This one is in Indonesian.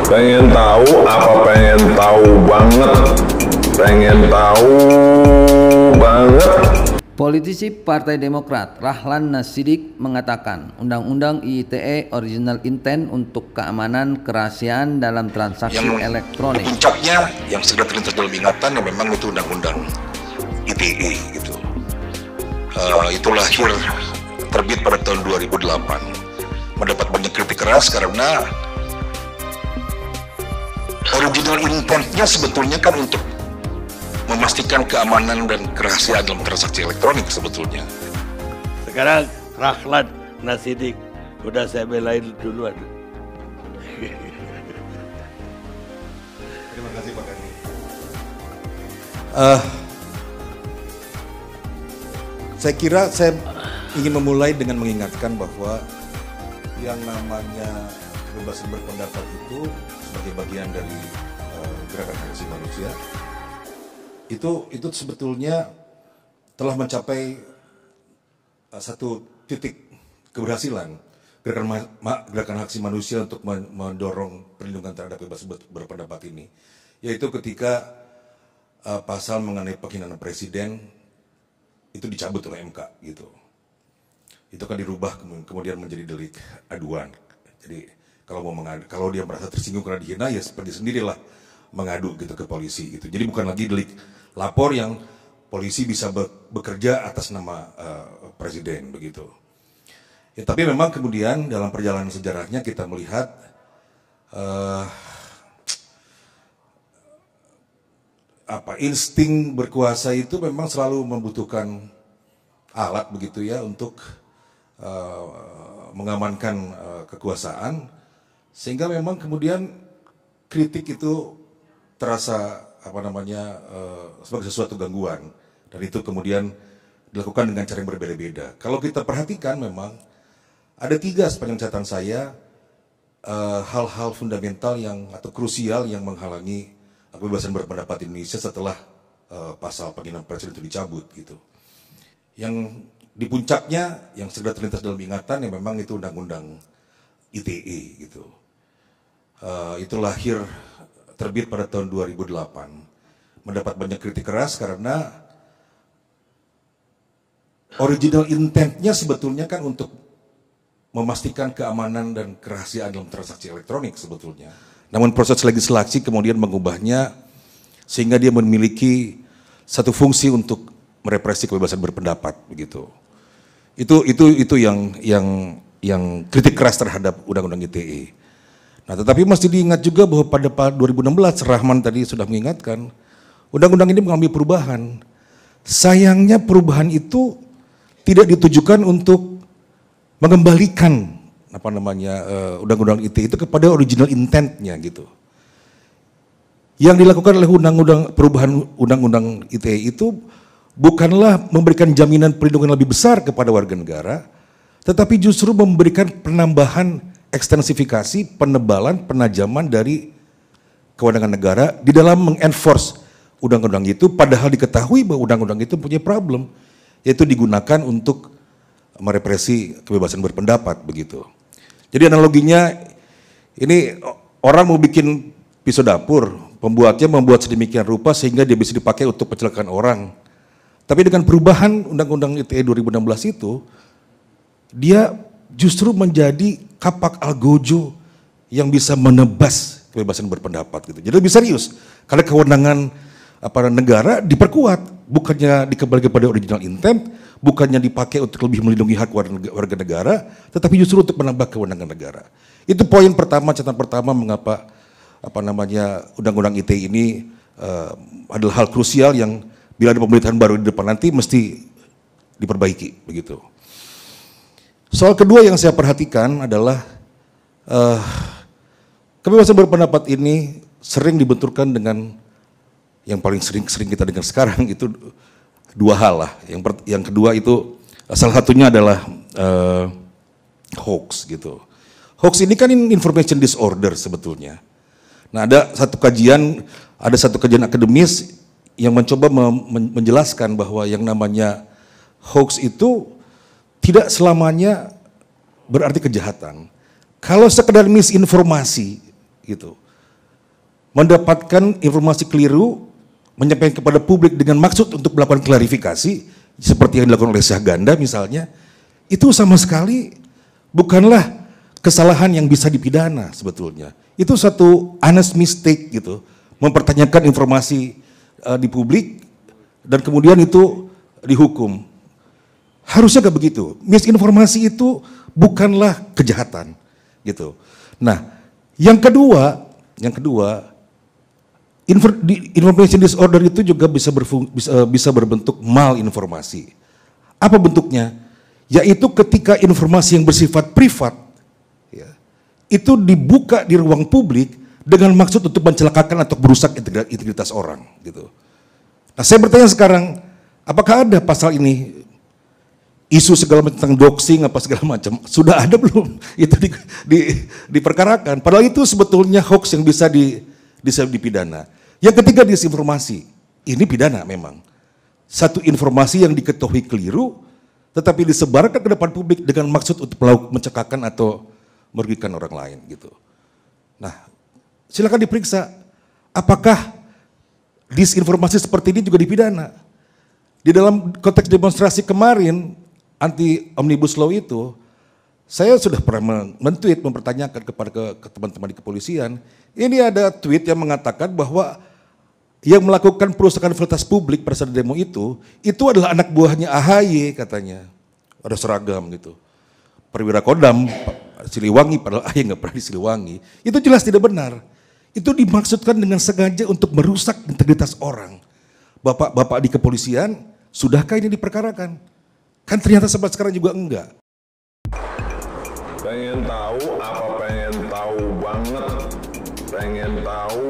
Pengen tahu apa? Pengen tahu banget. Pengen tahu banget. Politisi Partai Demokrat Rahlan Nasidik mengatakan Undang-Undang ITE original intent untuk keamanan kerahasiaan dalam transaksi yang elektronik. Puncaknya yang segera terlintas dalam ingatan yang memang itu Undang-Undang ITE gitu. Itu lahir terbit pada tahun 2008, mendapat banyak kritik keras karena original intentnya sebetulnya kan untuk memastikan keamanan dan kerahasiaan dalam transaksi elektronik sebetulnya. Sekarang Rahlan Nasidik udah saya belain duluan. Terima kasih Pak Kandi. Saya kira saya ingin memulai dengan mengingatkan bahwa yang namanya kebebasan berpendapat itu sebagai bagian dari gerakan hak asasi manusia itu sebetulnya telah mencapai satu titik keberhasilan gerakan hak asasi manusia untuk mendorong perlindungan terhadap kebebasan berpendapat ini, yaitu ketika pasal mengenai penghinaan presiden itu dicabut oleh MK gitu. Itu kan dirubah kemudian menjadi delik aduan. Jadi kalau dia merasa tersinggung karena dihina, ya seperti sendirilah mengadu gitu ke polisi gitu. Jadi bukan lagi delik lapor yang polisi bisa bekerja atas nama presiden begitu. Ya, tapi memang kemudian dalam perjalanan sejarahnya kita melihat insting berkuasa itu memang selalu membutuhkan alat begitu ya untuk mengamankan kekuasaan, sehingga memang kemudian kritik itu terasa sebagai sesuatu gangguan, dan itu kemudian dilakukan dengan cara yang berbeda-beda. Kalau kita perhatikan memang ada 3 sepanjang catatan saya hal-hal fundamental atau krusial yang menghalangi kebebasan berpendapat Indonesia setelah pasal penghinaan presiden itu dicabut gitu. Yang di puncaknya yang segera terlintas dalam ingatan yang memang itu Undang-Undang ITE gitu. Itu lahir terbit pada tahun 2008, mendapat banyak kritik keras karena original intentnya sebetulnya kan untuk memastikan keamanan dan kerahasiaan dalam transaksi elektronik sebetulnya. Namun proses legislasi kemudian mengubahnya sehingga dia memiliki satu fungsi untuk merepresi kebebasan berpendapat begitu. Itu yang kritik keras terhadap Undang-Undang ITE. Nah, tetapi mesti diingat juga bahwa pada 2016 Rahman tadi sudah mengingatkan Undang-Undang ini mengalami perubahan. Sayangnya perubahan itu tidak ditujukan untuk mengembalikan Undang-Undang ITE itu kepada original intentnya gitu. Yang dilakukan oleh perubahan Undang-Undang ITE itu bukanlah memberikan jaminan perlindungan lebih besar kepada warga negara, tetapi justru memberikan penambahan ekstensifikasi, penebalan, penajaman dari kewenangan negara di dalam mengenforce undang-undang itu, padahal diketahui bahwa undang-undang itu punya problem, yaitu digunakan untuk merepresi kebebasan berpendapat begitu. Jadi analoginya ini orang mau bikin pisau dapur, pembuatnya membuat sedemikian rupa sehingga dia bisa dipakai untuk pencelakaan orang. Tapi dengan perubahan Undang-Undang ITE 2016 itu, dia justru menjadi kapak algojo yang bisa menebas kebebasan berpendapat gitu. Jadi lebih serius karena kewenangan negara diperkuat, bukannya dikembalikan kepada original intent, bukannya dipakai untuk lebih melindungi hak warga negara, tetapi justru untuk menambah kewenangan negara. Itu poin pertama, catatan pertama mengapa Undang-Undang ITE ini adalah hal krusial yang bila ada pemerintahan baru di depan nanti mesti diperbaiki begitu. Soal kedua yang saya perhatikan adalah kebebasan berpendapat ini sering dibenturkan dengan yang paling sering kita dengar sekarang itu 2 hal lah. Yang kedua itu salah satunya adalah hoax gitu. Hoax ini kan information disorder sebetulnya. Nah, ada satu kajian akademis yang mencoba menjelaskan bahwa yang namanya hoax itu tidak selamanya berarti kejahatan. Kalau sekedar misinformasi gitu, mendapatkan informasi keliru, menyampaikan kepada publik dengan maksud untuk melakukan klarifikasi, seperti yang dilakukan oleh Syahganda misalnya, itu sama sekali bukanlah kesalahan yang bisa dipidana sebetulnya. Itu satu honest mistake gitu, mempertanyakan informasi di publik dan kemudian itu dihukum. Harusnya gak begitu. Misinformasi itu bukanlah kejahatan gitu. Nah, yang kedua, information disorder itu juga bisa berbentuk malinformasi. Apa bentuknya? Yaitu ketika informasi yang bersifat privat ya, itu dibuka di ruang publik dengan maksud untuk mencelakakan atau merusak integritas orang gitu. Nah, saya bertanya sekarang, apakah ada pasal ini, isu segala macam tentang doxing apa segala macam, sudah ada belum? Itu diperkarakan. Padahal itu sebetulnya hoax yang bisa dipidana. Yang ketiga, disinformasi. Ini pidana memang. Satu informasi yang diketahui keliru, tetapi disebarkan ke depan publik dengan maksud untuk mencekakkan atau merugikan orang lain gitu. Nah, silakan diperiksa apakah disinformasi seperti ini juga dipidana. Di dalam konteks demonstrasi kemarin anti omnibus law itu, saya sudah pernah men-tweet mempertanyakan kepada ke teman-teman di kepolisian. Ini ada tweet yang mengatakan bahwa yang melakukan perusakan fasilitas publik pada saat demo itu adalah anak buahnya AHY katanya. Ada seragam gitu. Perwira Kodam Siliwangi, padahal AHY nggak pernah di Siliwangi. Itu jelas tidak benar. Itu dimaksudkan dengan sengaja untuk merusak integritas orang. Bapak-bapak di kepolisian, sudahkah ini diperkarakan? Kan ternyata sampai sekarang juga enggak. Pengen tahu apa? Pengen tahu banget. Pengen tahu